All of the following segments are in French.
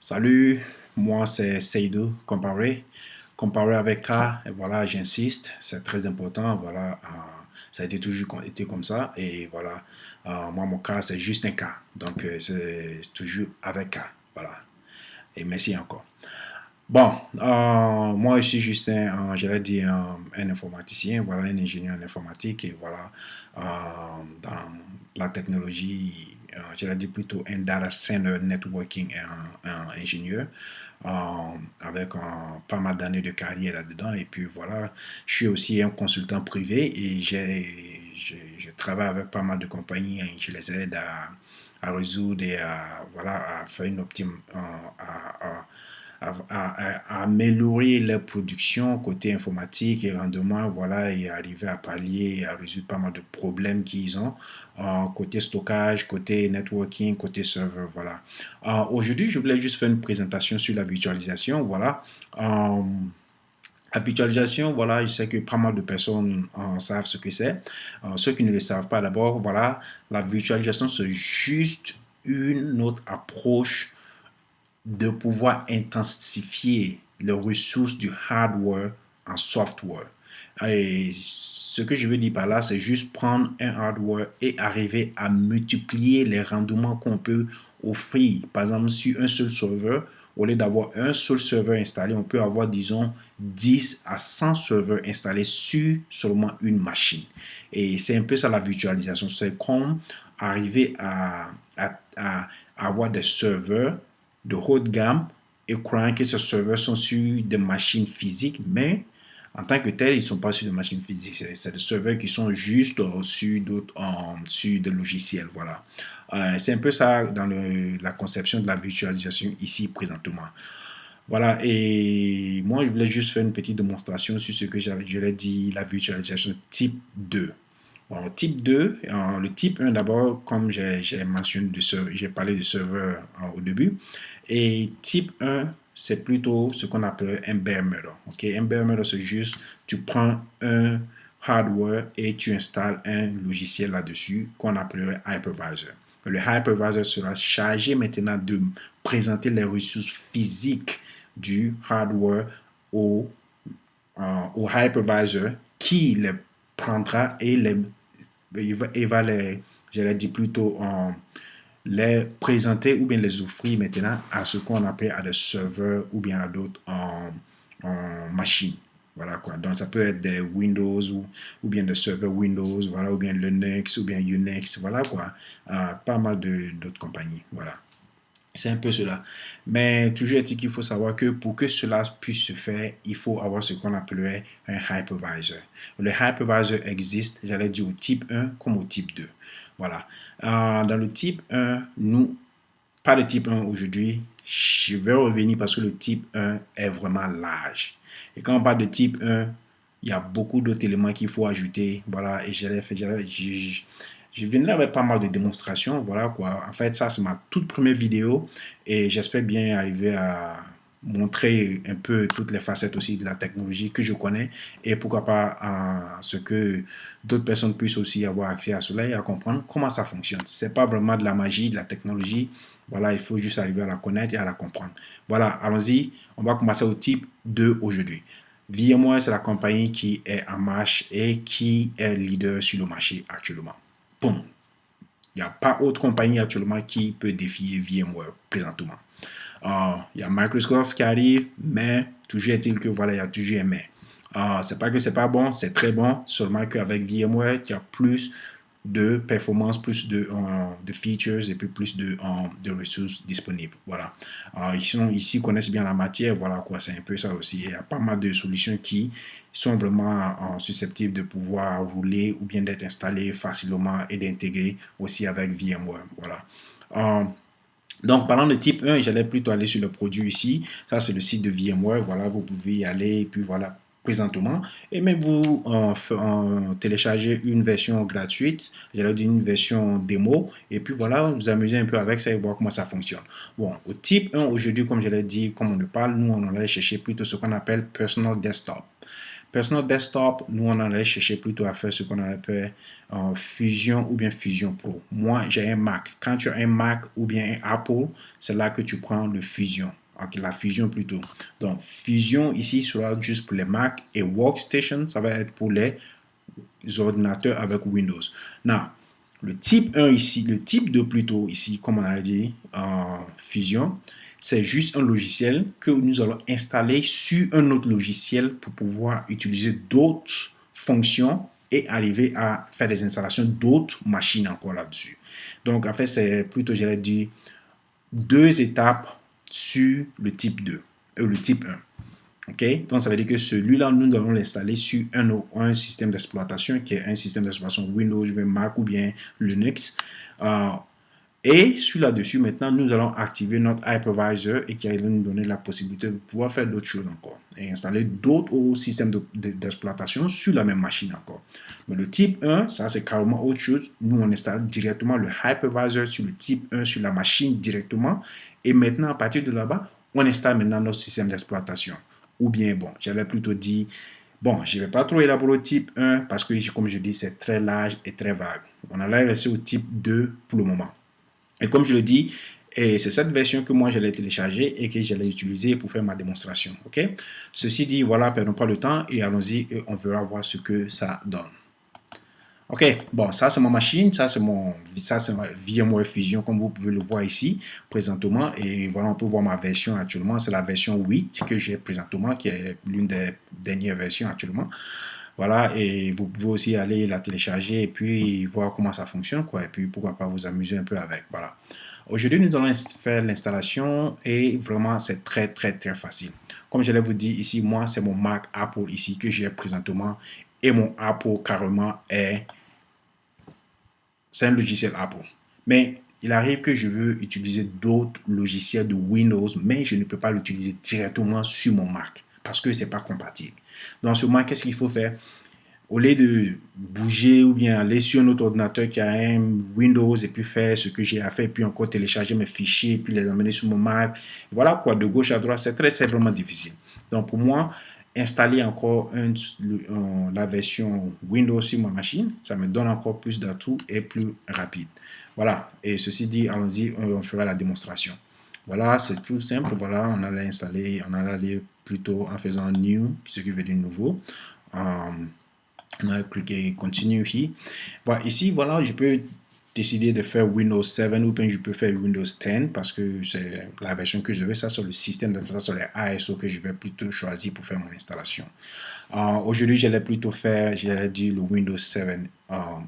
Salut, moi c'est Seydou Comparé. Comparé avec K, et voilà, j'insiste, c'est très important. Voilà, ça a été toujours été comme ça. Et voilà, moi mon K c'est juste un K. Donc c'est toujours avec K. Voilà. Et merci encore. Bon, moi je suis juste j'allais dire un informaticien, voilà, un ingénieur en informatique et voilà, dans la technologie, j'allais dire plutôt un data center networking et un ingénieur avec pas mal d'années de carrière là-dedans. Et puis voilà, je suis aussi un consultant privé et je travaille avec pas mal de compagnies et je les aide à résoudre et voilà, à faire une optime, à améliorer leur production côté informatique et rendement, voilà, et arriver à pallier et à résoudre pas mal de problèmes qu'ils ont côté stockage, côté networking, côté serveur, voilà. Aujourd'hui, je voulais juste faire une présentation sur la virtualisation, voilà. La virtualisation, voilà, je sais que pas mal de personnes savent ce que c'est. Ceux qui ne le savent pas, d'abord, voilà, la virtualisation, c'est juste une autre approche de pouvoir intensifier les ressources du hardware en software. Et ce que je veux dire par là, c'est juste prendre un hardware et arriver à multiplier les rendements qu'on peut offrir. Par exemple, sur un seul serveur, au lieu d'avoir un seul serveur installé, on peut avoir, disons, 10 à 100 serveurs installés sur seulement une machine. Et c'est un peu ça la virtualisation. C'est comme arriver à avoir des serveurs de haut de gamme et croyant que ces serveurs sont sur des machines physiques, mais en tant que tels, ils ne sont pas sur des machines physiques. C'est des serveurs qui sont juste sur sur des logiciels. Voilà. C'est un peu ça dans la conception de la virtualisation ici présentement. Voilà, et moi je voulais juste faire une petite démonstration sur ce que je l'ai dit, la virtualisation type 2. Bon, type 2, le type 1 d'abord, comme j'ai mentionné, j'ai parlé de serveur au début. Et type 1, c'est plutôt ce qu'on appelle un bare metal. Okay? Un bare metal, c'est juste, tu prends un hardware et tu installes un logiciel là-dessus qu'on appellerait hypervisor. Le hypervisor sera chargé maintenant de présenter les ressources physiques du hardware au hypervisor qui les prendra et il va les, j'allais dire plutôt, les présenter ou bien les offrir maintenant à ce qu'on appelle à des serveurs ou bien à d'autres machines. Voilà quoi. Donc ça peut être des Windows ou bien des serveurs Windows, voilà, ou bien Linux ou bien Unix, voilà quoi. Pas mal d'autres compagnies, voilà. C'est un peu cela. Mais toujours est-il qu'il faut savoir que pour que cela puisse se faire, il faut avoir ce qu'on appellerait un hypervisor. Le hypervisor existe, j'allais dire au type 1 comme au type 2. Voilà. Dans le type 1, nous, pas le type 1 aujourd'hui. Je vais revenir parce que le type 1 est vraiment large. Et quand on parle de type 1, il y a beaucoup d'autres éléments qu'il faut ajouter. Voilà, et je viendrai avec pas mal de démonstrations. Voilà quoi. En fait, ça, c'est ma toute première vidéo et j'espère bien arriver à montrer un peu toutes les facettes aussi de la technologie que je connais et pourquoi pas ce que d'autres personnes puissent aussi avoir accès à cela et à comprendre comment ça fonctionne. C'est pas vraiment de la magie, de la technologie. Voilà, il faut juste arriver à la connaître et à la comprendre. Voilà, allons-y. On va commencer au type 2 aujourd'hui. VMware, c'est la compagnie qui est en marche et qui est leader sur le marché actuellement. Boum. Il n'y a pas autre compagnie actuellement qui peut défier VMware présentement. Il y a Microsoft qui arrive, mais toujours est-il que voilà, il y a toujours un mais. C'est pas que c'est pas bon, c'est très bon, seulement qu'avec VMware, il y a plus de performance, plus de features et puis plus de ressources disponibles. Voilà. Ici connaissent bien la matière, voilà quoi, c'est un peu ça aussi. Il y a pas mal de solutions qui sont vraiment susceptibles de pouvoir rouler ou bien d'être installées facilement et d'intégrer aussi avec VMware. Voilà. Donc, parlant de type 1, j'allais plutôt aller sur le produit ici. Ça, c'est le site de VMware. Voilà, vous pouvez y aller et puis voilà, présentement. Et même vous téléchargez une version gratuite, j'allais dire une version démo. Et puis voilà, vous amusez un peu avec ça et voir comment ça fonctionne. Bon, au type 1, aujourd'hui, comme je l'ai dit, comme on le parle, nous, on allait chercher plutôt ce qu'on appelle Personal Desktop. Personal Desktop, nous, on allait chercher plutôt à faire ce qu'on appelle Fusion ou bien Fusion Pro. Moi, j'ai un Mac. Quand tu as un Mac ou bien un Apple, c'est là que tu prends le Fusion. Okay, la Fusion plutôt. Donc, Fusion ici sera juste pour les Mac et Workstation, ça va être pour les ordinateurs avec Windows. Now, le type 1 ici, le type 2 plutôt ici, comme on a dit, Fusion, c'est juste un logiciel que nous allons installer sur un autre logiciel pour pouvoir utiliser d'autres fonctions et arriver à faire des installations d'autres machines encore là-dessus. Donc, en fait, c'est plutôt, j'allais dire, 2 étapes sur le type 2, le type 1. OK? Donc, ça veut dire que celui-là, nous allons l'installer sur un système d'exploitation qui est un système d'exploitation Windows, Mac ou bien Linux. Et sur là-dessus, maintenant, nous allons activer notre hypervisor et qui va nous donner la possibilité de pouvoir faire d'autres choses encore et installer d'autres systèmes d'exploitation sur la même machine encore. Mais le type 1, ça c'est carrément autre chose. Nous, on installe directement le hypervisor sur le type 1 sur la machine directement. Et maintenant, à partir de là-bas, on installe maintenant notre système d'exploitation. Ou bien, bon, j'avais plutôt dit, bon, je ne vais pas trop élaborer le type 1 parce que, comme je dis, c'est très large et très vague. On allait rester au type 2 pour le moment. Et comme je le dis, c'est cette version que moi j'allais télécharger et que j'allais utiliser pour faire ma démonstration. Ok? Ceci dit, voilà, perdons pas le temps et allons-y et on verra voir ce que ça donne. Ok, bon, ça c'est ma machine, ça c'est ma VMware Fusion comme vous pouvez le voir ici présentement et voilà, on peut voir ma version actuellement, c'est la version 8 que j'ai présentement qui est l'une des dernières versions actuellement. Voilà, et vous pouvez aussi aller la télécharger et puis voir comment ça fonctionne, quoi, et puis pourquoi pas vous amuser un peu avec, voilà. Aujourd'hui, nous allons faire l'installation et vraiment, c'est très, très, très facile. Comme je l'ai vous dit ici, moi, c'est mon Mac Apple ici que j'ai présentement et mon Apple carrément c'est un logiciel Apple. Mais il arrive que je veux utiliser d'autres logiciels de Windows, mais je ne peux pas l'utiliser directement sur mon Mac parce que c'est pas compatible. Dans ce moment, qu'est-ce qu'il faut faire? Au lieu de bouger ou bien aller sur un autre ordinateur qui a un Windows et puis faire ce que j'ai à faire, puis encore télécharger mes fichiers, puis les emmener sur mon Mac, voilà quoi, de gauche à droite, c'est vraiment difficile. Donc pour moi, installer encore la version Windows sur ma machine, ça me donne encore plus d'atouts et plus rapide. Voilà, et ceci dit, allons-y, on fera la démonstration. Voilà, c'est tout simple. Voilà, on allait installer, on allait aller plutôt en faisant New, ce qui veut dire nouveau. On a cliqué Continue ici. Voilà, ici, voilà, je peux décider de faire Windows 7 ou bien je peux faire Windows 10 parce que c'est la version que je veux. Ça, sur le système d'installation, sur les ASO que je vais plutôt choisir pour faire mon installation. Aujourd'hui, j'allais plutôt faire, j'allais dire le Windows 7.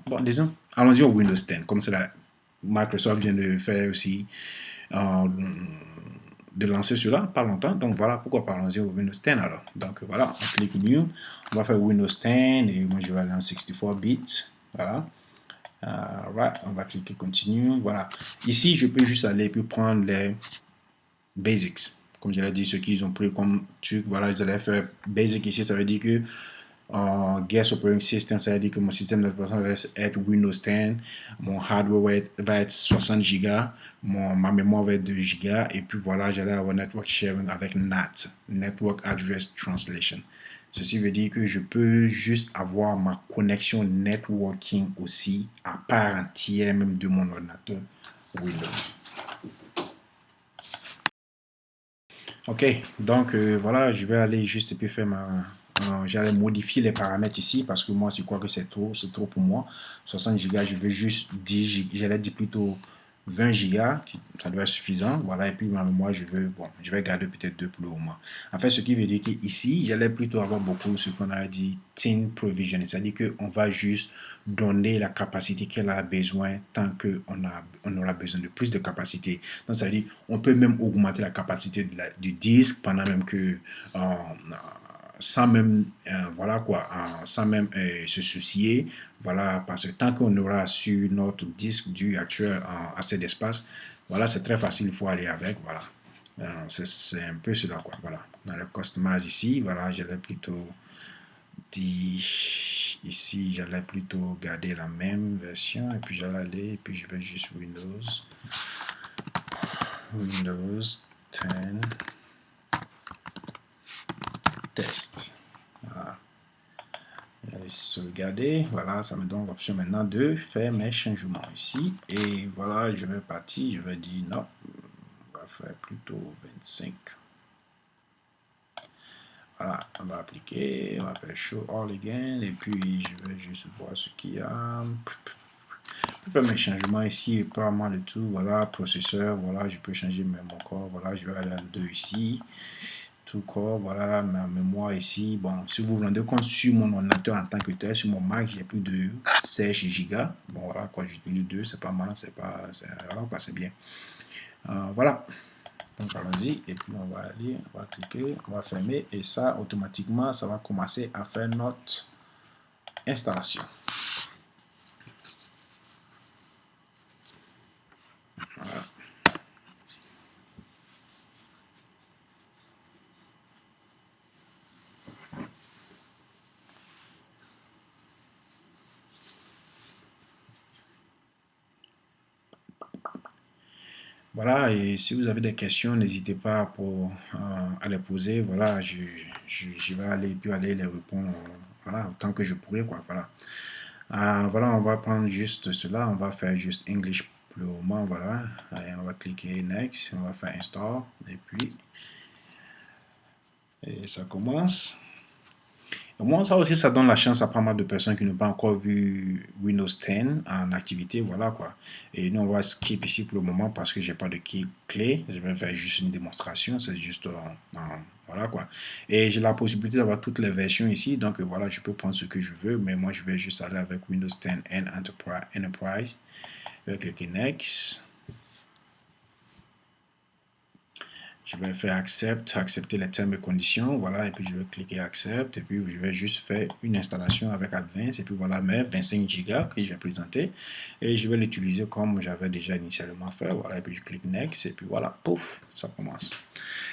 Bon, disons, allons-y au Windows 10. Comme c'est la Microsoft vient de faire aussi, de lancer cela pas longtemps. Donc voilà pourquoi parlons-y au Windows 10 alors. Donc voilà, on clique New, on va faire Windows 10 et moi je vais aller en 64 bits. Voilà. Right. On va cliquer Continue. Voilà. Ici, je peux juste aller puis prendre les basics. Comme je l'ai dit, ceux qu'ils ont pris comme truc, voilà, ils allaient faire basic ici, ça veut dire que guest operating system, ça veut dire que mon système d'exploitation va être Windows 10, mon hardware va être 60 Go, ma mémoire va être 2 Go, et puis voilà, j'allais avoir network sharing avec NAT, Network Address Translation. Ceci veut dire que je peux juste avoir ma connexion networking aussi à part entière même de mon ordinateur Windows. Ok, donc voilà, je vais aller juste et puis faire j'allais modifier les paramètres ici parce que moi je crois que c'est trop pour moi. 60 Go, je veux juste 10 Go, j'allais dire plutôt 20 Go, ça doit être suffisant. Voilà, et puis ma mémoire, je vais garder peut-être 2 pour le moment. En fait, ce qui veut dire qu'ici, j'allais plutôt avoir beaucoup ce qu'on a dit thin provision, c'est-à-dire qu'on va juste donner la capacité qu'elle a besoin tant qu'on aura besoin de plus de capacité. Donc, ça veut dire on peut même augmenter la capacité du disque pendant même que sans même voilà quoi, sans même se soucier, voilà, parce que tant qu'on aura sur notre disque dur actuel assez d'espace, voilà, c'est très facile, il faut aller avec, voilà. C'est un peu cela quoi, voilà. Dans le customize ici, voilà, j'allais plutôt dire ici, j'allais plutôt garder la même version et puis j'allais aller et puis je vais juste Windows 10 test. Voilà. sauvegarder. Voilà, ça me donne l'option maintenant de faire mes changements ici. Et voilà, je vais partir. Je vais dire non. On va faire plutôt 25. Voilà, on va appliquer. On va faire show all again. Et puis, je vais juste voir ce qu'il y a. Je peux faire mes changements ici. Pas mal de tout. Voilà, processeur. Voilà, je peux changer mon corps. Voilà, je vais aller à 2 ici. Tout corps, voilà, ma mémoire ici. Bon, si vous vous rendez compte, sur mon ordinateur en tant que tel, sur mon Mac, j'ai plus de 16 gigas. Bon, voilà, quoi, j'utilise 2, c'est pas mal, voilà, quoi, c'est bien. Voilà, donc allons-y, et puis on va aller, on va cliquer, on va fermer, et ça, automatiquement, ça va commencer à faire notre installation. Voilà. Voilà, et si vous avez des questions, n'hésitez pas à les poser. Voilà, je vais aller, puis aller les répondre voilà, autant que je pourrai, quoi. Voilà. Voilà, on va prendre juste cela. On va faire juste English pour le moment. Voilà. Et on va cliquer Next. On va faire Install. Et puis, et ça commence. Au moins, ça aussi, ça donne la chance à pas mal de personnes qui n'ont pas encore vu Windows 10 en activité. Voilà quoi. Et nous, on va skip ici pour le moment parce que j'ai pas de clé. Je vais faire juste une démonstration. C'est juste, voilà quoi. Et j'ai la possibilité d'avoir toutes les versions ici. Donc voilà, je peux prendre ce que je veux. Mais moi, je vais juste aller avec Windows 10 and Enterprise. Je vais cliquer Next. Je vais faire accepter les termes et conditions, voilà, et puis je vais cliquer accept, et puis je vais juste faire une installation avec Advanced, et puis voilà mes 25 Go que j'ai présenté, et je vais l'utiliser comme j'avais déjà initialement fait, voilà, et puis je clique next, et puis voilà, pouf, ça commence.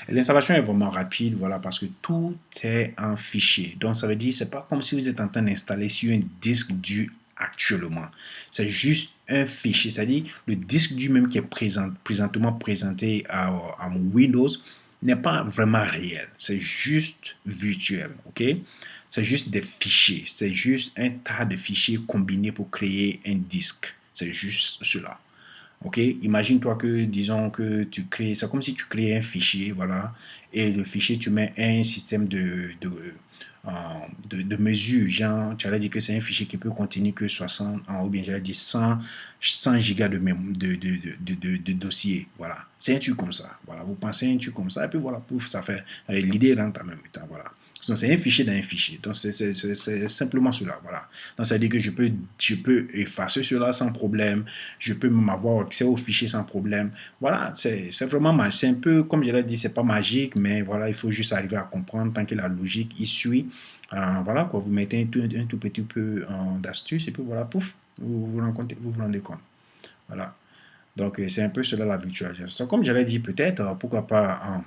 L'installation est vraiment rapide, voilà, parce que tout est en fichier, donc ça veut dire, c'est pas comme si vous êtes en train d'installer sur un disque dur actuellement. C'est juste un fichier, c'est-à-dire le disque dur même qui est présentement présenté à mon Windows n'est pas vraiment réel. C'est juste virtuel, ok? C'est juste des fichiers. C'est juste un tas de fichiers combinés pour créer un disque. C'est juste cela. Ok, imagine-toi que, disons que tu crées, c'est comme si tu crées un fichier, voilà, et le fichier, tu mets un système de mesure, genre, tu allais dire que c'est un fichier qui peut contenir que 60, ou bien j'allais dire 100 gigas de dossier, voilà. C'est un truc comme ça, voilà, vous pensez un truc comme ça, et puis voilà, pouf, ça fait, l'idée rentre en même temps, voilà. Donc, c'est un fichier dans un fichier. Donc, c'est simplement cela. Voilà. Donc, ça veut dire que je peux effacer cela sans problème. Je peux même avoir accès au fichier sans problème. Voilà, c'est vraiment magique. C'est un peu, comme je l'ai dit, c'est pas magique, mais voilà, il faut juste arriver à comprendre tant que la logique y suit. Voilà, quoi, vous mettez un tout petit peu d'astuce et puis voilà, pouf, vous vous rendez compte. Voilà. Donc, c'est un peu cela la virtualisation. Comme je l'ai dit, peut-être, pourquoi pas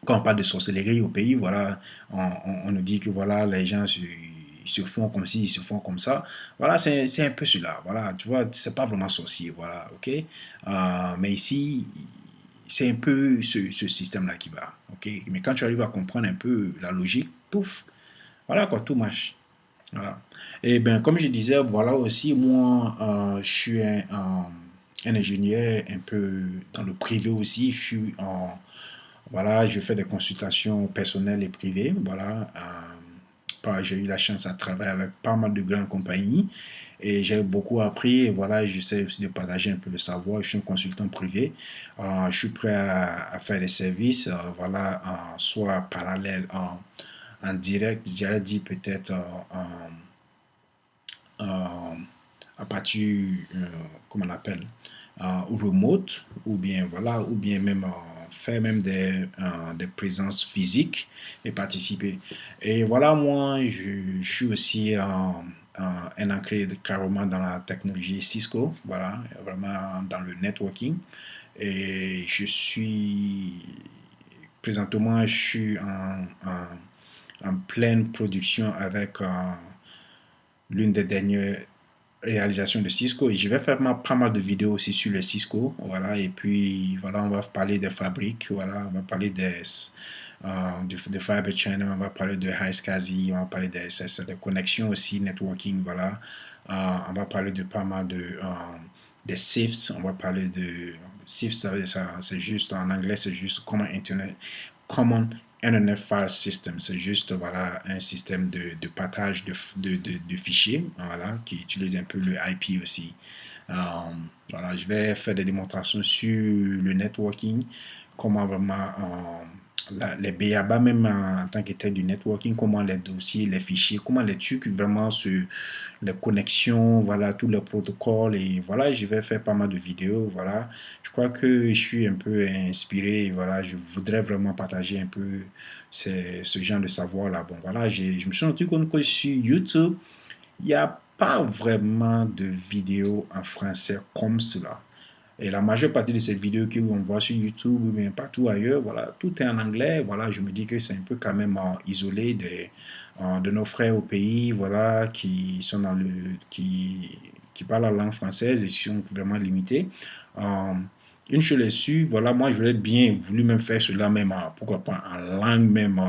quand on parle de sorcellerie au pays, voilà, on nous dit que voilà, les gens se font comme ci, ils se font comme ça. Voilà, c'est un peu cela. Voilà, tu vois, c'est pas vraiment sorcier, voilà, ok. Mais ici, c'est un peu ce système-là qui va, ok. Mais quand tu arrives à comprendre un peu la logique, pouf, voilà quoi, tout marche. Voilà. Et bien, comme je disais, voilà aussi, moi, je suis un ingénieur un peu dans le privé aussi. Je suis voilà, je fais des consultations personnelles et privées. Voilà, j'ai eu la chance à travailler avec pas mal de grandes compagnies et j'ai beaucoup appris. Et voilà, j'essaie aussi de partager un peu le savoir. Je suis un consultant privé. Je suis prêt à faire des services, voilà, soit parallèle, en direct, j'ai dit peut-être à partir, comment on appelle, remote, ou bien voilà, ou bien même faire même des présences physiques et participer. Et voilà, moi, je suis aussi un ancré carrément dans la technologie Cisco, voilà, vraiment dans le networking. Et je suis, présentement, je suis en pleine production avec l'une des dernières réalisation de Cisco et je vais faire pas mal de vidéos aussi sur le Cisco, voilà, et puis voilà, on va parler des fabriques, voilà, on va parler de Fiber Channel, on va parler de Highscasi, on va parler des connexions aussi, networking, voilà, on va parler de pas mal des CIFS, on va parler de CIFS, c'est juste, en anglais, c'est juste Common Internet File System, c'est juste voilà, un système de partage de fichiers voilà, qui utilise un peu le IP aussi. Euh, voilà, je vais faire des démonstrations sur le networking, comment vraiment les BABA même en tant qu'état du networking, comment les dossiers, les fichiers, comment les trucs vraiment les connexions, voilà, tous les protocoles et voilà, je vais faire pas mal de vidéos, voilà. Je crois que je suis un peu inspiré, et voilà, je voudrais vraiment partager un peu ce genre de savoir-là. Bon, voilà, je me suis rendu compte que sur YouTube, il n'y a pas vraiment de vidéos en français comme cela. Et la majeure partie de ces vidéos qu'on voit sur YouTube ou bien partout ailleurs, voilà, tout est en anglais. Voilà, je me dis que c'est un peu quand même isolé de nos frères au pays, voilà, qui sont qui parlent la langue française et qui sont vraiment limités. Euh, une chose est sûre, voilà, moi, je voulais bien voulu même faire cela même, pourquoi pas en langue même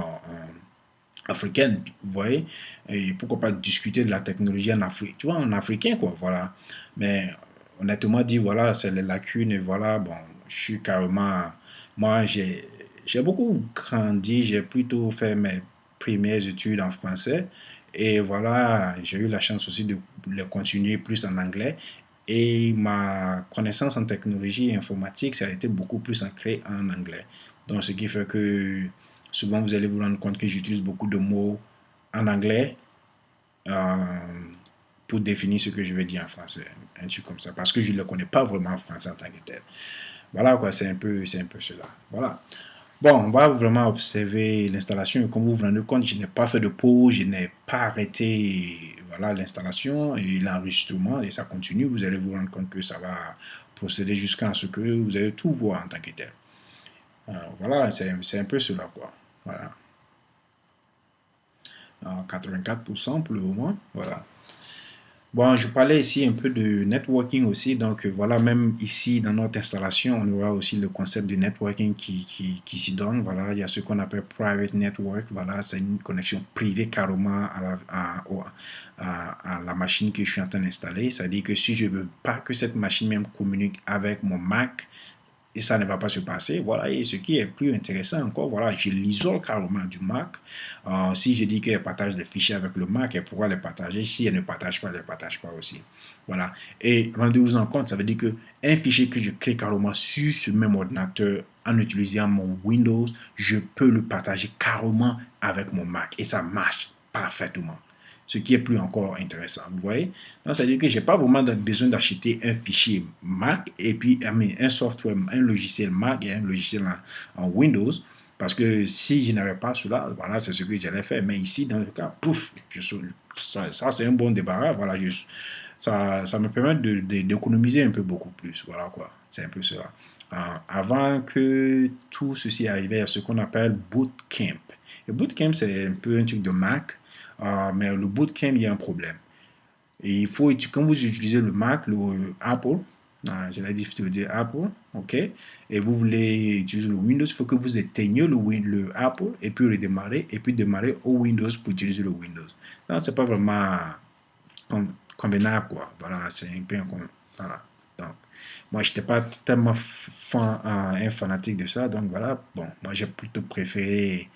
africaine, vous voyez, et pourquoi pas discuter de la technologie en Afrique, tu vois, en africain, quoi, voilà. Mais honnêtement dit, voilà, c'est les lacunes, et voilà, bon, je suis carrément, moi, j'ai beaucoup grandi, j'ai plutôt fait mes premières études en français, et voilà, j'ai eu la chance aussi de les continuer plus en anglais, et ma connaissance en technologie et informatique, ça a été beaucoup plus ancré en anglais. Donc, ce qui fait que souvent, vous allez vous rendre compte que j'utilise beaucoup de mots en anglais euh, pour définir ce que je vais dire en français. Un truc comme ça. Parce que je ne le connais pas vraiment en français en tant que tel. Voilà quoi, c'est un peu cela. Voilà. Bon, on va vraiment observer l'installation. Et comme vous vous rendez compte, je n'ai pas fait de pause, je n'ai pas arrêté voilà, l'installation et l'enregistrement. Et ça continue. Vous allez vous rendre compte que ça va procéder jusqu'à ce que vous allez tout voir en tant que tel. Voilà, c'est un peu cela quoi. Voilà. 84% pour le moment. Voilà. Bon, je parlais ici un peu de networking aussi. Donc, voilà, même ici, dans notre installation, on aura aussi le concept de networking qui s'y donne. Voilà, il y a ce qu'on appelle private network. Voilà, c'est une connexion privée carrément à la machine que je suis en train d'installer. C'est-à-dire que si je ne veux pas que cette machine même communique avec mon Mac, et ça ne va pas se passer. Voilà, et ce qui est plus intéressant encore, voilà, je l'isole carrément du Mac. Si je dis qu'elle partage des fichiers avec le Mac, elle pourra les partager. Si elle ne partage pas, elle ne les partage pas aussi. Voilà. Et rendez-vous en compte, ça veut dire que un fichier que je crée carrément sur ce même ordinateur en utilisant mon Windows, je peux le partager carrément avec mon Mac. Et ça marche parfaitement, ce qui est plus encore intéressant. Vous voyez? Donc, ça veut dire que je n'ai pas vraiment besoin d'acheter un fichier Mac et puis un software, un logiciel Mac et un logiciel en Windows. Parce que si je n'avais pas cela, voilà, c'est ce que j'allais faire. Mais ici, dans le cas, pouf, ça c'est un bon débarras. Voilà, ça me permet d'économiser un peu beaucoup plus. Voilà quoi, c'est un peu cela. Avant que tout ceci arrivait à ce qu'on appelle Bootcamp. Et Bootcamp, c'est un peu un truc de Mac. Mais le bootcamp, il y a un problème. Et il faut, quand vous utilisez le Mac, le Apple, j'ai la difficulté Apple, ok, et vous voulez utiliser le Windows, il faut que vous éteigniez le Apple et puis redémarrer, et puis démarrer au Windows pour utiliser le Windows. Non, c'est pas vraiment convenable, quoi. Voilà, c'est un peu voilà. Donc, moi, je n'étais pas tellement un fanatique de ça, donc voilà, bon, moi, j'ai plutôt préféré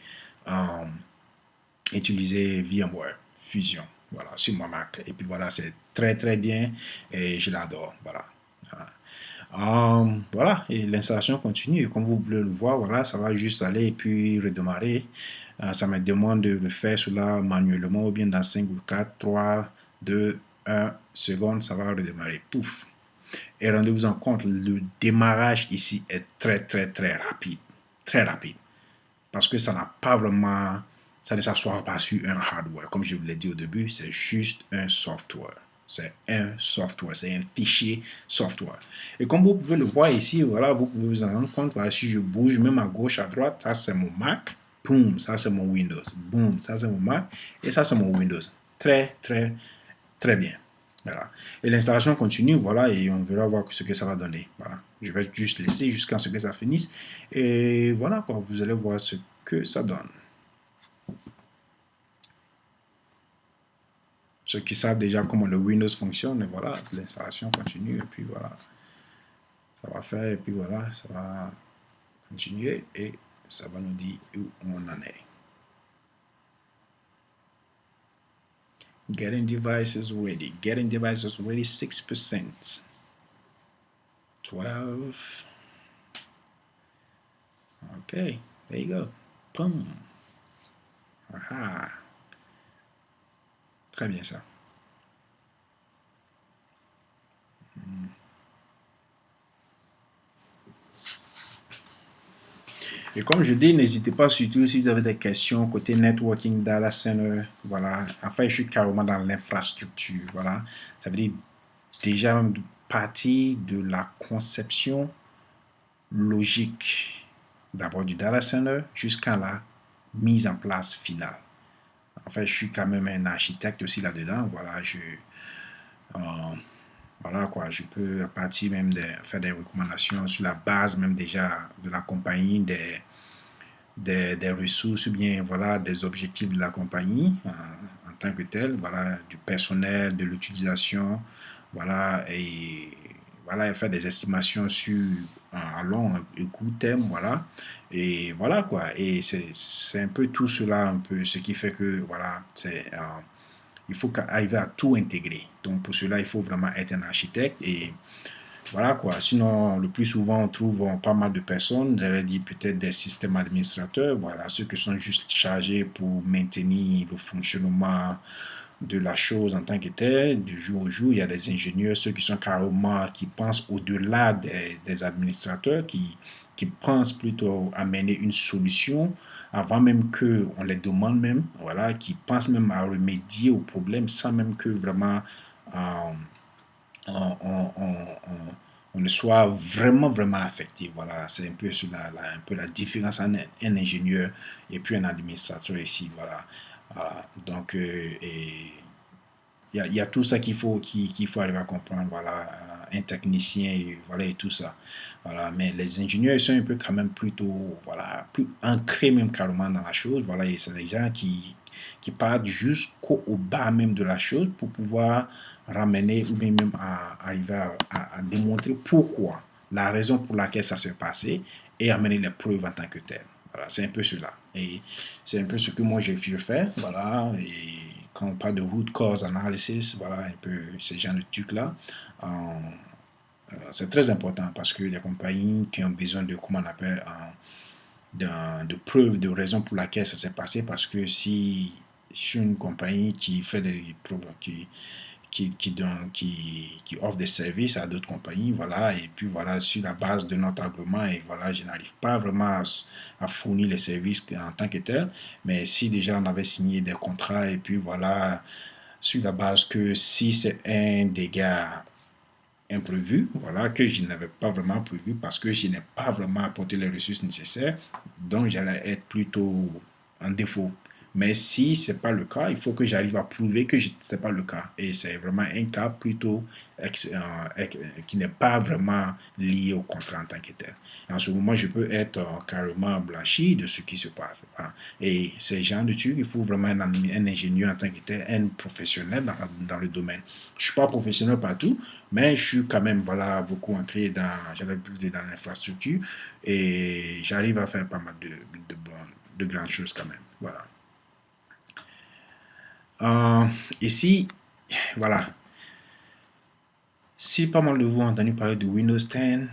euh, utiliser VMware Fusion, voilà, sur mon Mac. Et puis voilà, c'est très très bien et je l'adore, voilà. Voilà. Voilà, et l'installation continue. Et comme vous pouvez le voir, voilà, ça va juste aller et puis redémarrer. Ça me demande de le faire cela manuellement ou bien dans 5 ou 4 3 2 1 seconde, ça va redémarrer. Pouf. Et rendez-vous en compte, le démarrage ici est très très très rapide. Très rapide. Parce que ça n'a pas vraiment, ça ne s'assoit pas sur un hardware. Comme je vous l'ai dit au début, c'est juste un software. C'est un software, c'est un fichier software. Et comme vous pouvez le voir ici, voilà, vous pouvez vous en rendre compte, voilà, si je bouge même à gauche, à droite, ça c'est mon Mac, boum, ça c'est mon Windows, boum, ça c'est mon Mac, et ça c'est mon Windows. Très, très, très bien. Voilà. Et l'installation continue, voilà, et on verra voir ce que ça va donner. Voilà. Je vais juste laisser jusqu'à ce que ça finisse. Et voilà, quoi, vous allez voir ce que ça donne. Ceux qui savent déjà comment le Windows fonctionne, et voilà, l'installation continue, et puis voilà, ça va faire, et puis voilà, ça va continuer, et ça va nous dire où on en est. Getting devices ready. Getting devices ready, 6%. 12. Okay, there you go. Boom. Aha. Très bien ça. Et comme je dis, n'hésitez pas, surtout si vous avez des questions côté networking, data center, voilà. Enfin, je suis carrément dans l'infrastructure, voilà. Ça veut dire déjà même partie de la conception logique, d'abord du data center jusqu'à la mise en place finale. En fait, je suis quand même un architecte aussi là-dedans, voilà. Euh, voilà quoi, je peux à partir même de faire des recommandations sur la base même déjà de la compagnie, des ressources ou bien voilà, des objectifs de la compagnie en tant que tel, voilà, du personnel, de l'utilisation, voilà, et voilà, faire des estimations sur à long et court terme, voilà, et voilà quoi, et c'est un peu tout cela, un peu ce qui fait que voilà, il faut arriver à tout intégrer. Donc pour cela, il faut vraiment être un architecte et voilà quoi. Sinon, le plus souvent, on trouve pas mal de personnes, j'allais dire peut-être des systèmes administrateurs, voilà, ceux qui sont juste chargés pour maintenir le fonctionnement de la chose en tant que telle, du jour au jour. Il y a des ingénieurs, ceux qui sont carrément, qui pensent au-delà des administrateurs, qui pensent plutôt à mener une solution avant même qu'on les demande même, voilà, qui pensent même à remédier au problème sans même que vraiment euh, on, on, on, on ne soit vraiment, vraiment affecté. Voilà, c'est un peu, un peu la différence entre un ingénieur et puis un administrateur ici. Voilà. Voilà. Donc, y a tout ça qu'il faut arriver à comprendre. Voilà, un technicien, et, voilà, et tout ça. Voilà, mais les ingénieurs ils sont un peu quand même plutôt, voilà, plus ancrés même carrément dans la chose. Voilà, et c'est des gens qui partent jusqu'au bas même de la chose pour pouvoir ramener ou bien même arriver à démontrer pourquoi, la raison pour laquelle ça s'est passé et amener les preuves en tant que tel. Voilà, c'est un peu cela. Et c'est un peu ce que moi je fais. Voilà, et quand on parle de root cause analysis, voilà un peu ce genre de trucs-là. C'est très important parce que les compagnies qui ont besoin de, comment on appelle, de preuves, de raisons pour laquelle ça s'est passé, parce que si je suis une compagnie qui fait des qui offre des services à d'autres compagnies, voilà, et puis voilà, sur la base de notre agrément, et voilà, je n'arrive pas vraiment à fournir les services en tant que tel, mais si déjà on avait signé des contrats, et puis voilà, sur la base que si c'est un dégât imprévu, voilà, que je n'avais pas vraiment prévu parce que je n'ai pas vraiment apporté les ressources nécessaires, donc j'allais être plutôt en défaut. Mais si ce n'est pas le cas, il faut que j'arrive à prouver que ce n'est pas le cas. Et c'est vraiment un cas plutôt qui n'est pas vraiment lié au contrat en tant que tel. Et en ce moment, je peux être carrément blanchi de ce qui se passe. Voilà. Et ces gens de trucs, il faut vraiment un ingénieur en tant que tel, un professionnel dans le domaine. Je ne suis pas professionnel partout, mais je suis quand même voilà, beaucoup ancré dans l'infrastructure et j'arrive à faire pas mal de grandes choses quand même. Voilà. Ici, voilà. Si pas mal de vous ont entendu parler de Windows 10,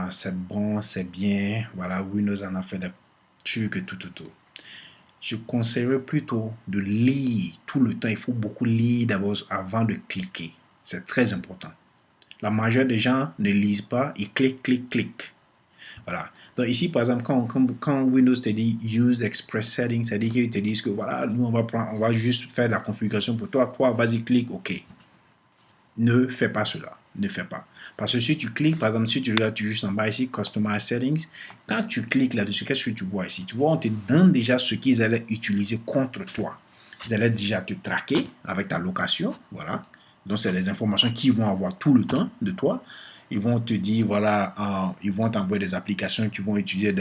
c'est bon, c'est bien. Voilà, Windows en a fait des trucs et tout. Je conseillerais plutôt de lire tout le temps. Il faut beaucoup lire d'abord avant de cliquer. C'est très important. La majeure des gens ne lisent pas, ils cliquent. Voilà. Donc ici, par exemple, quand Windows te dit Use Express Settings, ça dit qu'ils te disent que voilà, nous on va juste faire la configuration pour toi. Toi, vas-y, clique, OK. Ne fais pas cela. Ne fais pas. Parce que si tu cliques, par exemple, si tu regardes juste en bas ici, Customize Settings, quand tu cliques là-dessus, qu'est-ce que tu vois ici? Tu vois, on te donne déjà ce qu'ils allaient utiliser contre toi. Ils allaient déjà te traquer avec ta location, voilà. Donc, c'est des informations qu'ils vont avoir tout le temps de toi. Ils vont te dire, voilà, ils vont t'envoyer des applications qui vont étudier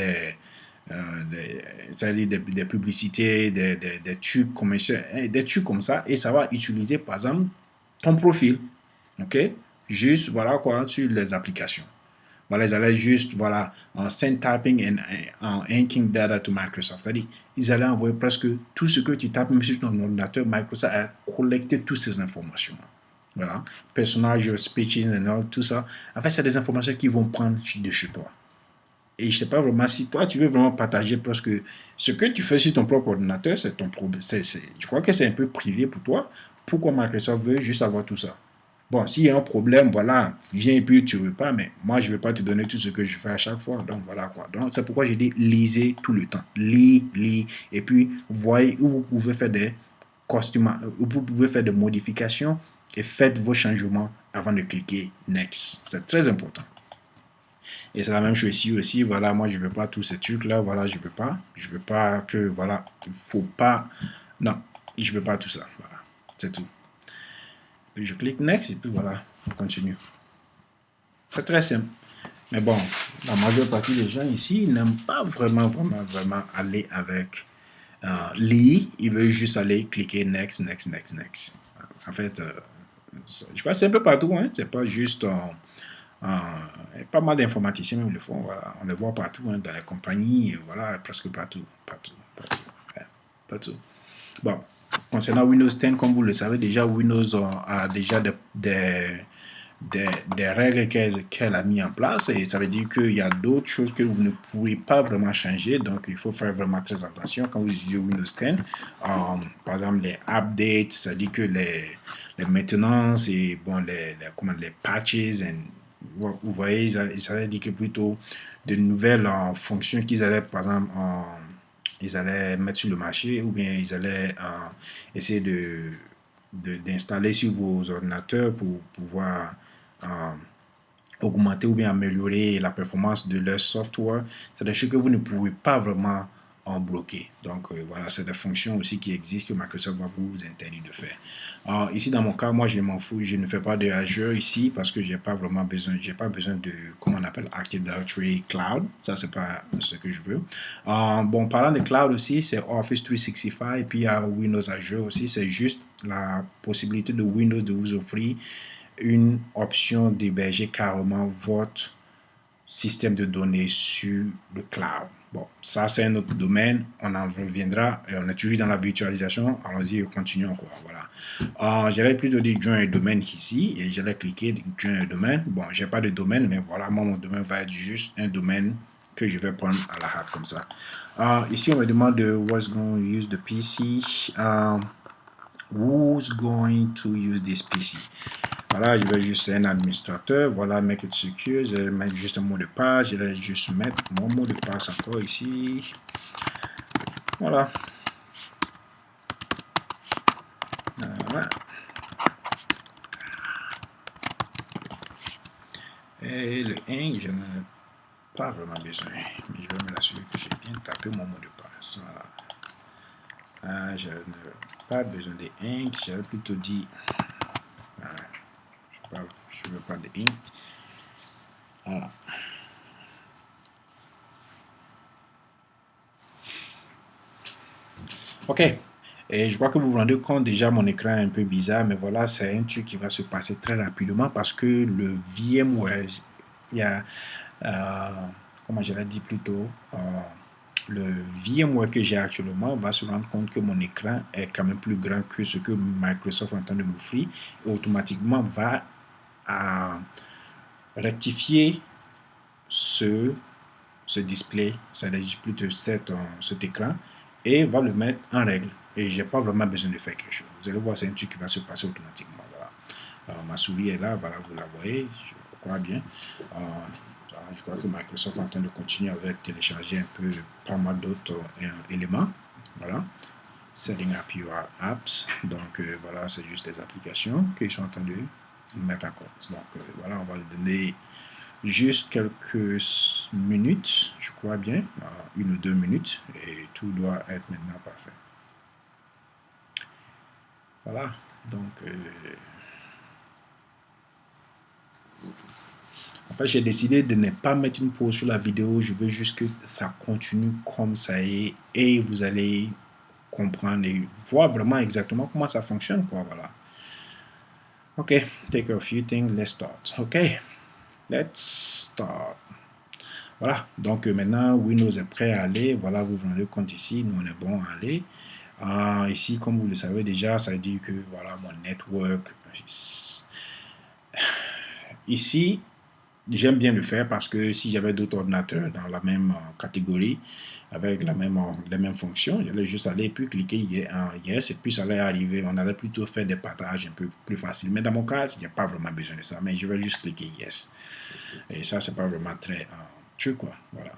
c'est-à-dire des publicités, des trucs commerciaux, des trucs comme ça, et ça va utiliser, par exemple, ton profil. OK? Juste, voilà quoi, sur les applications. Voilà, ils allaient juste, voilà, en send typing and en inking data to Microsoft. C'est-à-dire, ils allaient envoyer presque tout ce que tu tapes, même sur ton ordinateur. Microsoft a collecté toutes ces informations. Voilà. Personal, speeches and all, tout ça. En fait, c'est des informations qu'ils vont prendre de chez toi. Et je ne sais pas vraiment si toi, tu veux vraiment partager parce que ce que tu fais sur ton propre ordinateur, c'est ton problème. Je crois que c'est un peu privé pour toi. Pourquoi Microsoft veut juste avoir tout ça? Bon, s'il y a un problème, voilà, viens et puis tu ne veux pas, mais moi, je ne vais pas te donner tout ce que je fais à chaque fois. Donc, voilà quoi. Donc, c'est pourquoi j'ai dit lisez tout le temps. Lis. Et puis, voyez où vous pouvez faire des costumes, où vous pouvez faire des modifications et faites vos changements avant de cliquer Next. C'est très important. Et c'est la même chose ici aussi. Voilà, moi, je ne veux pas tous ces trucs-là. Voilà, je ne veux pas. Je ne veux pas que, voilà, il ne faut pas. Non, je ne veux pas tout ça. Voilà, c'est tout. Puis je clique Next et puis voilà, on continue. C'est très simple. Mais bon, la majeure partie des gens ici n'aiment pas vraiment aller avec lire. Ils veulent juste aller cliquer Next. En fait, je crois que c'est un peu partout. Hein. C'est pas juste... pas mal d'informaticiens même le font. Voilà. On les voit partout, hein, dans les compagnies. Voilà, presque partout. Ouais, partout. Bon, concernant Windows 10, comme vous le savez déjà, Windows a déjà des règles qu'elle a mis en place et ça veut dire qu'il y a d'autres choses que vous ne pouvez pas vraiment changer, donc il faut faire vraiment très attention quand vous utilisez Windows 10. Par exemple, les updates, c'est-à-dire que les maintenances et bon, les patches, vous voyez, ça veut dire que plutôt de nouvelles fonctions qu'ils allaient, par exemple, ils allaient mettre sur le marché ou bien ils allaient essayer d'installer sur vos ordinateurs pour pouvoir augmenter ou bien améliorer la performance de leur software. C'est des choses que vous ne pouvez pas vraiment en bloquer. Donc voilà, c'est des fonctions aussi qui existent que Microsoft va vous interdire de faire. Ici dans mon cas, moi je m'en fous, je ne fais pas de Azure ici parce que j'ai pas besoin de, comment on appelle, Active Directory Cloud. Ça c'est pas ce que je veux. Bon, parlant de cloud aussi, c'est Office 365 et puis il y a Windows Azure aussi. C'est juste la possibilité de Windows de vous offrir une option d'héberger carrément votre système de données sur le cloud. Bon, ça c'est un autre domaine, on en reviendra, on est toujours dans la virtualisation, allons-y, continuons quoi, voilà. J'allais plutôt dire joindre un domaine ici, et j'allais cliquer joindre un domaine, bon, j'ai pas de domaine, mais voilà, moi mon domaine va être juste un domaine que je vais prendre à la hâte comme ça. Ici on me demande de what's going to use the PC, who's going to use this PC. Voilà, je vais juste un administrateur. Voilà, make it secure. Je vais mettre juste un mot de passe. Je vais juste mettre mon mot de passe encore ici. Voilà. Voilà. Et le 1, je n'en ai pas vraiment besoin. Mais je vais me l'assurer que j'ai bien tapé mon mot de passe. Voilà. Je n'ai pas besoin de ink. J'avais plutôt dit... je ne veux pas de ink. Voilà. Ok. Et je crois que vous vous rendez compte déjà, mon écran est un peu bizarre, mais voilà, c'est un truc qui va se passer très rapidement parce que le VMware, il y a, comment je l'ai dit plus tôt, le VMware que j'ai actuellement va se rendre compte que mon écran est quand même plus grand que ce que Microsoft est en train de m'offrir et automatiquement va rectifier ce display, c'est-à-dire plutôt cet écran, et va le mettre en règle. Et j'ai pas vraiment besoin de faire quelque chose. Vous allez voir, c'est un truc qui va se passer automatiquement. Voilà. Alors, ma souris est là, voilà, vous la voyez, je crois bien. Je crois que Microsoft est en train de continuer avec télécharger un peu pas mal d'autres éléments. Voilà. Setting up your apps. Donc voilà, c'est juste des applications qu'ils sont en train de mettre en compte. Donc voilà, on va lui donner juste quelques minutes, je crois bien, 1 ou 2 minutes, et tout doit être maintenant parfait. Voilà, donc En fait, j'ai décidé de ne pas mettre une pause sur la vidéo. Je veux juste que ça continue comme ça est et vous allez comprendre et voir vraiment exactement comment ça fonctionne, quoi, voilà. Ok, take a few things, let's start. Ok, let's start. Voilà, donc maintenant Windows est prêt à aller. Voilà, vous vous rendez compte ici, nous on est bon à aller. Ici, comme vous le savez déjà, ça dit que voilà mon network. Ici, j'aime bien le faire parce que si j'avais d'autres ordinateurs dans la même catégorie, avec les mêmes fonctions, j'allais juste aller puis cliquer yes et puis ça allait arriver. On allait plutôt faire des partages un peu plus faciles. Mais dans mon cas, il n'y a pas vraiment besoin de ça. Mais je vais juste cliquer yes. Et ça, c'est pas vraiment très truc, quoi. Voilà.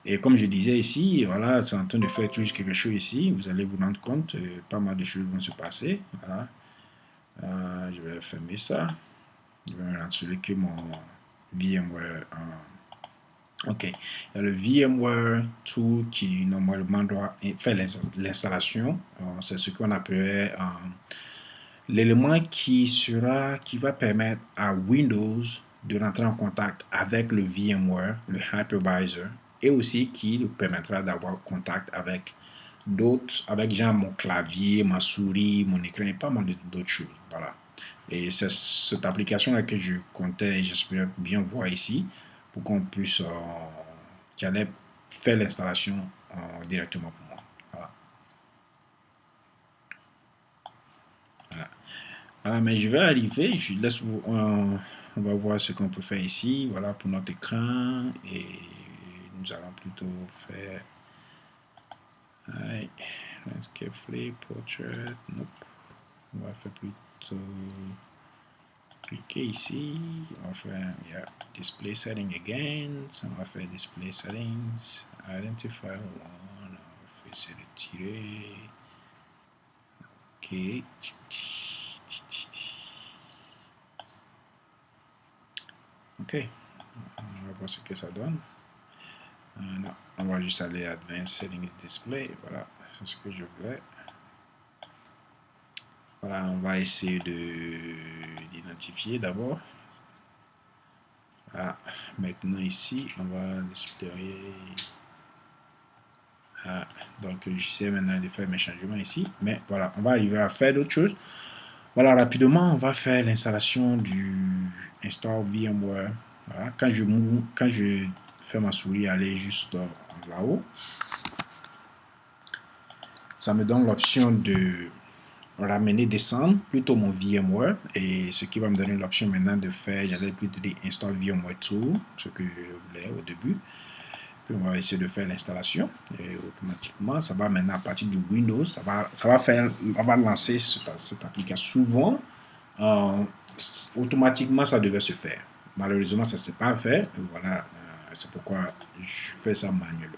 Et comme je disais ici, voilà, c'est en train de faire toujours quelque chose ici. Vous allez vous rendre compte, pas mal de choses vont se passer. Voilà. Je vais fermer ça. Je vais me rassurer que mon VMware. Ok. Il y a le VMware Tool qui normalement doit faire l'installation. C'est ce qu'on appelait l'élément qui va permettre à Windows de rentrer en contact avec le VMware, le hypervisor, et aussi qui nous permettra d'avoir contact avec d'autres, avec genre mon clavier, ma souris, mon écran et pas mal d'autres choses. Voilà. Et c'est cette application-là que je comptais, j'espère bien voir ici, pour qu'on puisse, qui allait faire l'installation directement pour moi. Voilà. Voilà. Voilà, mais je vais arriver, je laisse vous, on va voir ce qu'on peut faire ici. Voilà pour notre écran et nous allons plutôt faire landscape flip, portrait, nope. On va faire plutôt cliquer ici, on va faire display setting again, on va faire display settings, identify one, on va faire essayer de tirer, ok, ok, on va voir ce que ça donne. Non, on va juste aller à Advanced Settings Display. Voilà, c'est ce que je voulais. Voilà, on va essayer d'identifier d'abord. Voilà, maintenant ici, on va displayer. Donc, j'essaie maintenant de faire mes changements ici. Mais voilà, on va arriver à faire d'autres choses. Voilà, rapidement, on va faire l'installation du install VMware. Voilà, quand je fais ma souris aller juste là-haut, ça me donne l'option de ramener, descendre plutôt mon VMware et ce qui va me donner l'option maintenant de faire, j'allais plutôt dire install VMware Tool, ce que je voulais au début. Puis on va essayer de faire l'installation et automatiquement, ça va maintenant à partir du Windows, ça va lancer cette application. Souvent, automatiquement, ça devait se faire. Malheureusement, ça ne s'est pas fait. Voilà, c'est pourquoi je fais ça manuellement.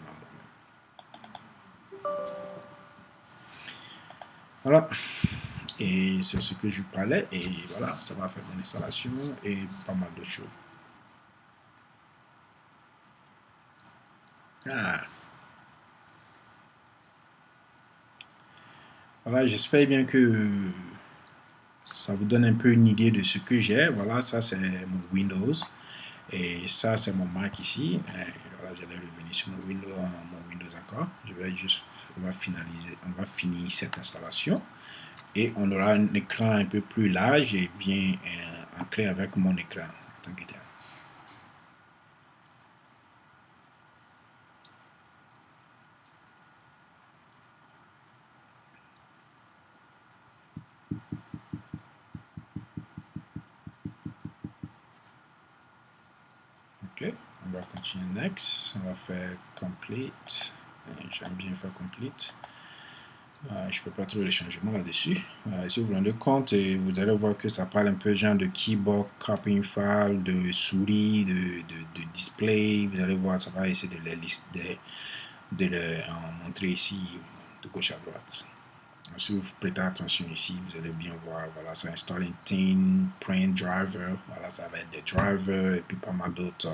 Voilà. Et c'est ce que je parlais. Et voilà, ça va faire mon installation et pas mal de choses. Voilà, j'espère bien que ça vous donne un peu une idée de ce que j'ai. Voilà, ça c'est mon Windows. Et ça c'est mon Mac ici. Et voilà, j'allais revenir sur mon Windows encore. On va finir cette installation. Et on aura un écran un peu plus large et bien ancré avec mon écran en tant que tel. Ok, on va continuer next. On va faire complete. J'aime bien faire complete. Je ne fais pas trop de changements là-dessus. Si vous vous rendez compte, vous allez voir que ça parle un peu genre de keyboard, copying file, de souris, de display. Vous allez voir, ça va essayer de les lister, de les montrer ici de gauche à droite. Si vous prêtez attention ici, vous allez bien voir, voilà, ça installe un theme, print driver, voilà, ça va être des drivers et puis pas mal d'autres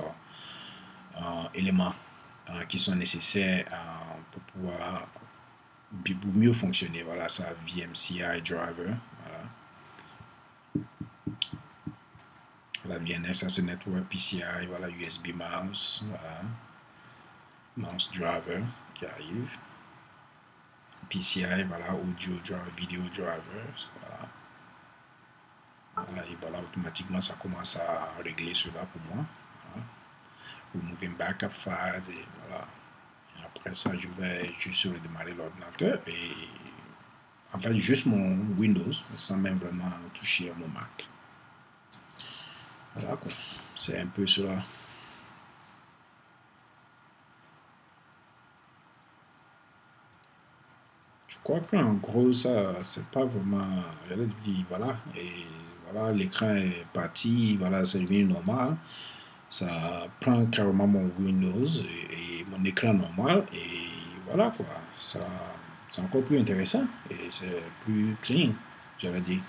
éléments qui sont nécessaires pour pouvoir pour mieux fonctionner. Voilà, ça VMCI driver. Voilà. La VNF, ça c'est Network PCI, voilà, USB mouse, voilà, mouse driver qui arrive, PCI, voilà, audio driver, video drivers, voilà. Voilà, et voilà, automatiquement ça commence à régler cela pour moi. Voilà. Removing backup files, et voilà. Et après ça, je vais juste redémarrer l'ordinateur et en fait juste mon Windows sans même vraiment toucher à mon Mac. Voilà quoi, c'est un peu cela. Je crois qu'en gros, ça, c'est pas vraiment. J'allais dire, voilà, et voilà, l'écran est parti, voilà, c'est devenu normal. Ça prend carrément mon Windows et mon écran normal, et voilà quoi. Ça, c'est encore plus intéressant et c'est plus clean, j'allais dire.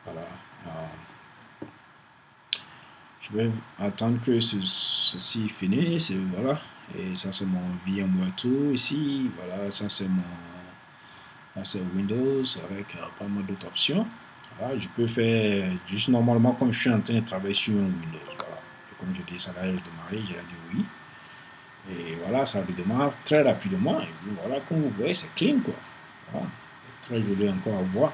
Voilà. Je vais attendre que ceci finisse, et voilà. Et ça, c'est mon VMware Tool ici. Voilà, ça, c'est mon. Là, c'est Windows avec pas mal d'autres options. Voilà, je peux faire juste normalement comme je suis en train de travailler sur un Windows. Voilà. Et comme je dis, ça va redémarrer, j'ai dit oui. Et voilà, ça redémarre très rapidement. Et puis voilà, comme vous voyez, c'est clean quoi. Voilà. C'est très joli encore à voir.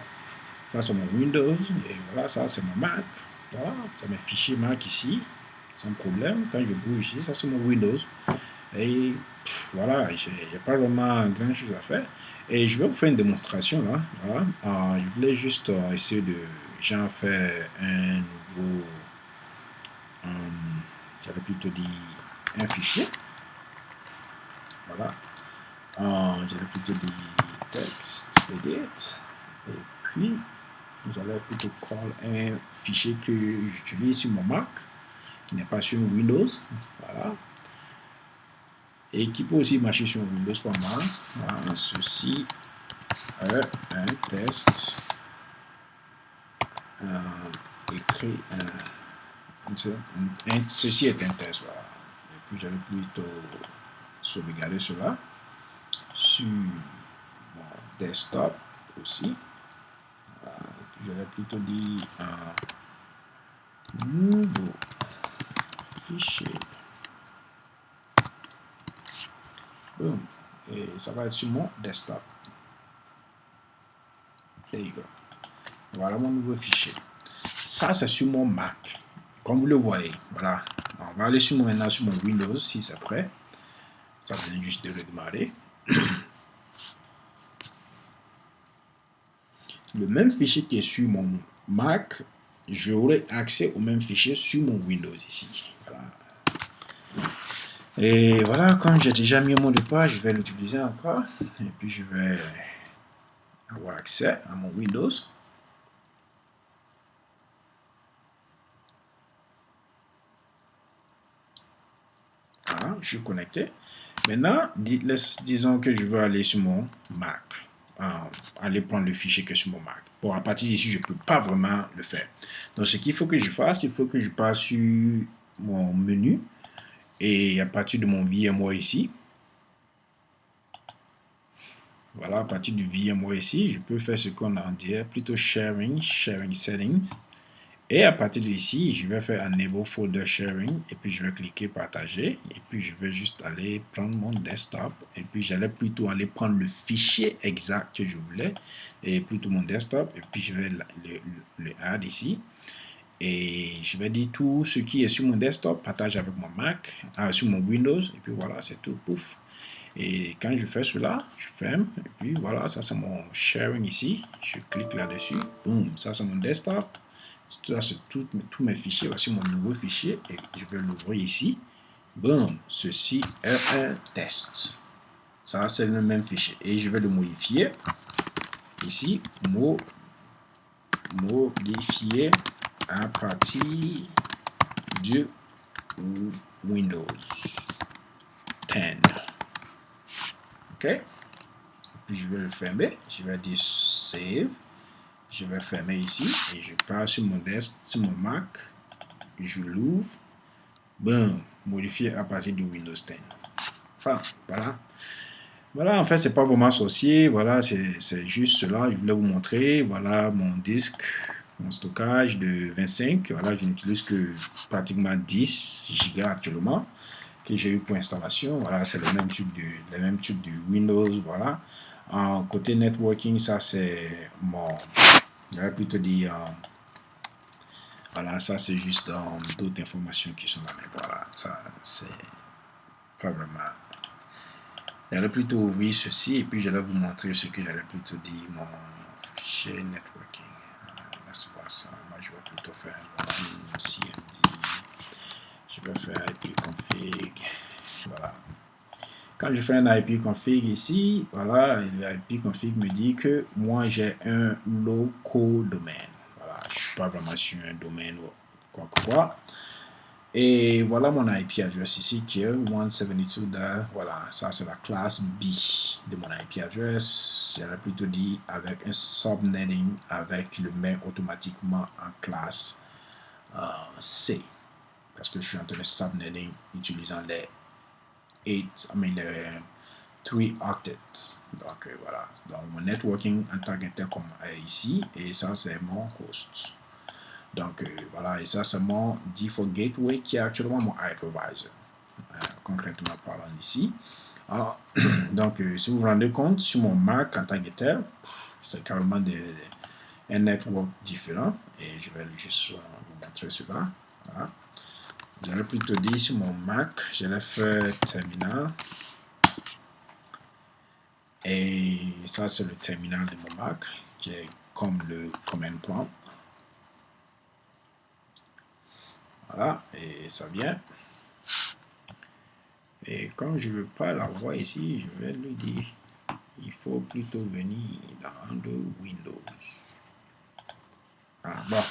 Ça, c'est mon Windows. Et voilà, ça, c'est mon Mac. Voilà, c'est mes fichiers Mac ici. Sans problème. Quand je bouge ici, ça, c'est mon Windows. Et voilà, j'ai pas vraiment grand chose à faire. Et je vais vous faire une démonstration là. Voilà. Je voulais juste essayer de. J'en fais un nouveau. euh, J'allais plutôt dire un fichier. Voilà. J'allais plutôt dire text edit. Et puis, j'allais plutôt prendre un fichier que j'utilise sur mon Mac, qui n'est pas sur Windows. Voilà. Et qui peut aussi marcher sur Windows pas mal. Voilà, ceci est un test écrit. Ceci est un test. Voilà. Et puis j'allais plutôt sauvegarder cela sur mon desktop aussi. Voilà. Et puis j'allais plutôt dire nouveau fichier. Boom. Et ça va être sur mon desktop. There you go. Voilà mon nouveau fichier. Ça, c'est sur mon Mac. Comme vous le voyez, voilà. On va aller sur maintenant sur mon Windows si c'est prêt. Ça vient juste de redémarrer. Le même fichier qui est sur mon Mac, j'aurai accès au même fichier sur mon Windows ici. Voilà. Et voilà, comme j'ai déjà mis un mot de passe, je vais l'utiliser encore. Et puis je vais avoir accès à mon Windows. Voilà, je suis connecté. Maintenant, disons que je veux aller sur mon Mac. Aller prendre le fichier que sur mon Mac. Bon, à partir d'ici, je ne peux pas vraiment le faire. Donc, ce qu'il faut que je fasse, il faut que je passe sur mon menu. Et à partir de mon VMware ici, voilà, à partir du VMware ici, je peux faire ce qu'on a en dire, plutôt sharing settings. Et à partir d'ici, je vais faire Enable Folder Sharing et puis je vais cliquer Partager et puis je vais juste aller prendre mon desktop et puis j'allais plutôt aller prendre le fichier exact que je voulais et plutôt mon desktop et puis je vais le add ici et je vais dire tout ce qui est sur mon desktop, partage avec mon Mac, sur mon Windows et puis voilà, c'est tout, pouf. Et quand je fais cela, je ferme et puis voilà, ça c'est mon sharing ici, je clique là-dessus, boum, ça c'est mon desktop. Ça, c'est tous mes fichiers. Voici mon nouveau fichier et je vais l'ouvrir ici. Boom, ceci est un test. Ça, c'est le même fichier. Et je vais le modifier. Ici, modifier à partir de Windows 10. OK. Puis je vais le fermer. Je vais dire Save. Je vais fermer ici et je pars sur mon desk, sur mon Mac. Je l'ouvre. Boom. Modifier à partir de Windows 10. Enfin, voilà. Voilà, en fait, c'est pas vraiment sorcier. Voilà, c'est juste cela. Je voulais vous montrer. Voilà mon disque. mon stockage de 25. Voilà, je n'utilise que pratiquement 10 Go actuellement que j'ai eu pour installation. Voilà, c'est le même type de Windows. Voilà. En côté networking, ça c'est mon, j'aurais plutôt dire, voilà, ça c'est juste d'autres informations qui sont là, mais voilà, ça c'est pas vraiment. J'allais plutôt ouvrir ceci et puis j'allais vous montrer ce que j'allais plutôt dire, mon fichier networking. Laisse voir ça. Moi je vais plutôt faire une CMD. Je vais faire IP config. Voilà. Quand je fais un IP config ici, voilà, le IP config me dit que moi j'ai un local domaine. Voilà, je ne suis pas vraiment sur un domaine ou quoi que quoi. Et voilà mon IP address ici qui est 172. Voilà, ça c'est la classe B de mon IP address. J'aurais plutôt dit avec un subnetting avec le mail automatiquement en classe C. Parce que je suis en train de subnetting utilisant les 3 octets. Donc voilà, donc mon networking en tant que tel comme ici, et ça c'est mon host. Donc voilà, et ça c'est mon default gateway qui est actuellement mon hypervisor. Concrètement parlant ici. Alors, donc si vous vous rendez compte, sur mon Mac en tant que tel, c'est carrément un network différent, et je vais juste vous montrer cela. Voilà. J'aurais plutôt dit sur mon Mac, je l'ai fait terminal. Et ça, c'est le terminal de mon Mac, qui est comme le command prompt. Voilà, et ça vient. Et comme je ne veux pas la voir ici, je vais lui dire, il faut plutôt venir dans le Windows. Ah, bon,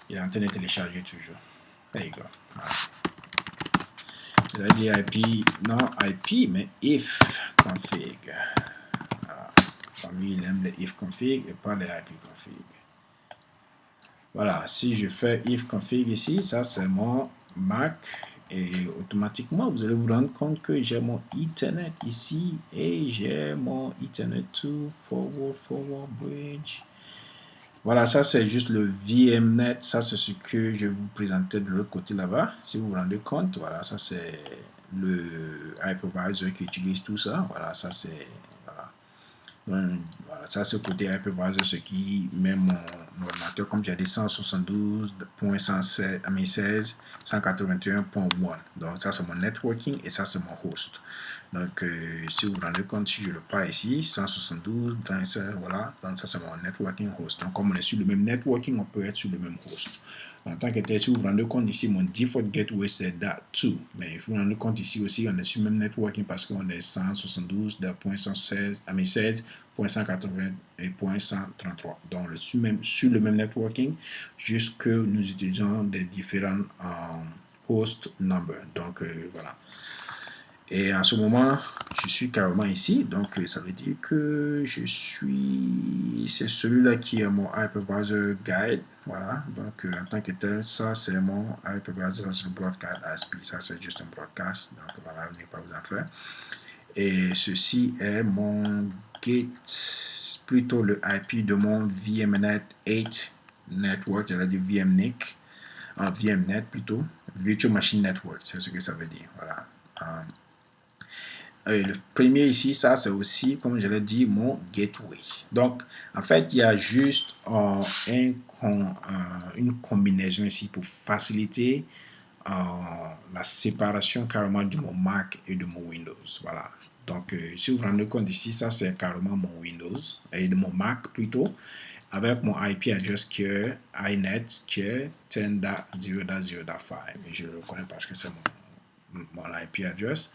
il est en train de télécharger toujours. There you go. Voilà. Je vais dire IP, non IP, mais if config. Voilà. Lui, il aime les if config et pas les IP config. Voilà, si je fais if config ici, ça c'est mon Mac, et automatiquement vous allez vous rendre compte que j'ai mon Ethernet ici et j'ai mon Ethernet 2 forward bridge. Voilà, ça c'est juste le VMnet, ça c'est ce que je vous présentais de l'autre côté là-bas. Si vous vous rendez compte, voilà, ça c'est le hypervisor qui utilise tout ça. Voilà, ça c'est, voilà. Donc, voilà, ça c'est côté hypervisor, ce qui met mon ordinateur, comme j'ai dit, 172.116.181.1. Donc ça c'est mon networking et ça c'est mon host. Donc si vous vous rendez compte, si je le prends ici, 172, voilà, donc ça c'est mon networking host. Donc comme on est sur le même networking, on peut être sur le même host. En tant que tel, si vous vous rendez compte ici, mon default gateway c'est that2. Mais il faut vous rendre compte ici aussi, on est sur le même networking parce qu'on est 172.116.180.133. Donc sur le même networking, juste que nous utilisons des différents host numbers. Donc voilà. Et en ce moment, je suis carrément ici. Donc ça veut dire que je suis... C'est celui-là qui est mon hypervisor guide. Voilà. Donc en tant que tel, ça c'est mon hypervisor, ça c'est le broadcast ASP. Ça c'est juste un broadcast. Donc voilà, je n'ai pas vous en faire. Et ceci est mon gate, plutôt le IP de mon VMnet 8 network. J'allais dire VMNIC. En VMnet plutôt. Virtual Machine Network, c'est ce que ça veut dire. Voilà. Le premier ici, ça c'est aussi, comme je l'ai dit, mon gateway. Donc, en fait, il y a juste une combinaison ici pour faciliter la séparation carrément de mon Mac et de mon Windows. Voilà. Donc, si vous vous rendez compte ici, ça c'est carrément mon Windows et de mon Mac plutôt, avec mon IP address qui est iNet qui est 10.0.0.5. Et je le reconnais parce que c'est mon IP address.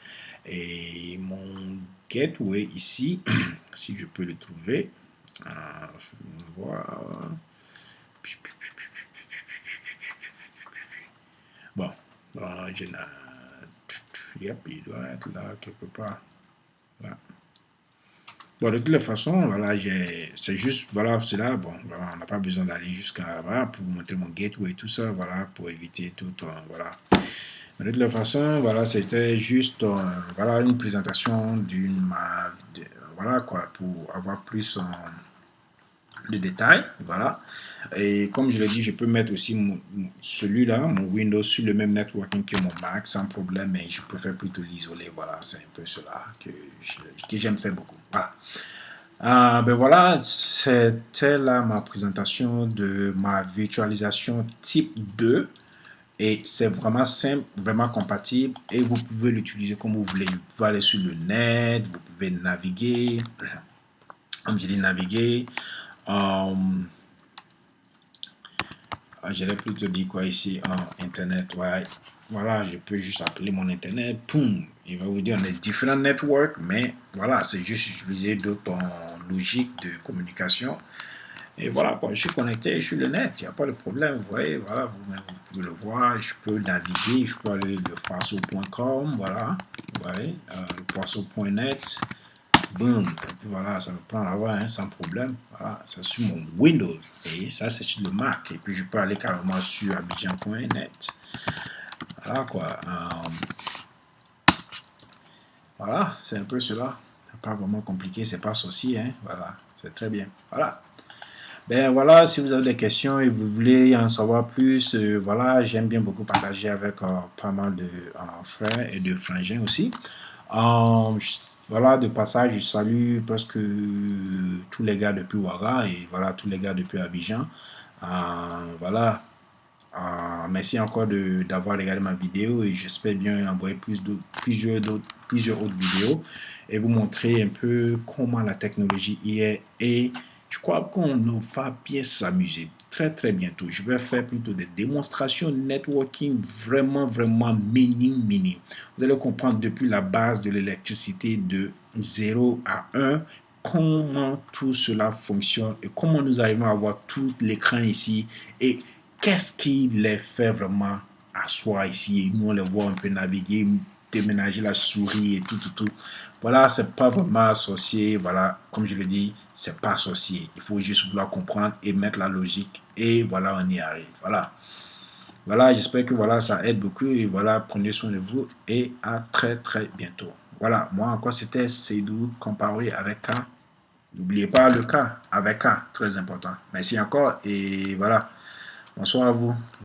Et mon gateway ici, si je peux le trouver, voilà. Bon, yep, il doit être là quelque part. Là. Bon, de toutes les façons, voilà, c'est juste, voilà, c'est là, bon, voilà, on n'a pas besoin d'aller jusqu'à là-bas pour vous montrer mon gateway et tout ça, voilà, pour éviter tout, voilà. Mais de toute la façon, voilà, c'était juste voilà, une présentation voilà quoi, pour avoir plus le détail, voilà. Et comme je l'ai dit, je peux mettre aussi celui-là, mon Windows, sur le même networking que mon Mac sans problème, mais je préfère plutôt l'isoler. Voilà, c'est un peu cela que j'aime faire beaucoup. Voilà. Ben voilà, c'était là ma présentation de ma virtualisation type 2 et c'est vraiment simple, vraiment compatible et vous pouvez l'utiliser comme vous voulez. Vous pouvez aller sur le net, vous pouvez naviguer, comme je dis naviguer. J'allais plutôt dire quoi ici en internet, ouais. Voilà, je peux juste appeler mon internet, poum, il va vous dire on est différents networks, mais voilà, c'est juste utiliser d'autres logiques de communication. Et voilà, quoi, je suis connecté sur le net, il n'y a pas de problème, vous voyez, voilà, vous pouvez le voir, je peux naviguer, je peux aller de faso.com, voilà, vous voyez, faso.net, boum, et puis voilà, ça me prend là-bas hein, sans problème. Voilà, c'est sur mon Windows et ça c'est sur le Mac. Et puis je peux aller carrément sur abidjan.net. Voilà quoi. Voilà, c'est un peu cela. C'est pas vraiment compliqué, c'est pas sorcier. Hein, voilà, c'est très bien. Voilà. Ben voilà, si vous avez des questions et vous voulez en savoir plus, voilà, j'aime bien beaucoup partager avec pas mal de frères et de frangins aussi. Voilà, de passage, je salue presque tous les gars depuis Ouaga et voilà, tous les gars depuis Abidjan. Voilà, merci encore d'avoir regardé ma vidéo et j'espère bien envoyer plusieurs autres vidéos et vous montrer un peu comment la technologie y est et je crois qu'on va bien s'amuser très très bientôt. Je vais faire plutôt des démonstrations networking vraiment mini. Vous allez comprendre depuis la base de l'électricité de 0 à 1 comment tout cela fonctionne et comment nous arrivons à avoir tout l'écran ici et qu'est-ce qui les fait vraiment asseoir ici et nous on les voit un peu naviguer, déménager la souris et tout. Voilà, c'est pas vraiment associé, voilà, comme je le dis, c'est pas associé. Il faut juste vouloir comprendre et mettre la logique et voilà, on y arrive. Voilà. Voilà, j'espère que voilà, ça aide beaucoup et voilà, prenez soin de vous et à très bientôt. Voilà, moi encore c'était Seydou comparé avec K. N'oubliez pas le K avec K, très important. Merci encore et voilà. Bonsoir à vous.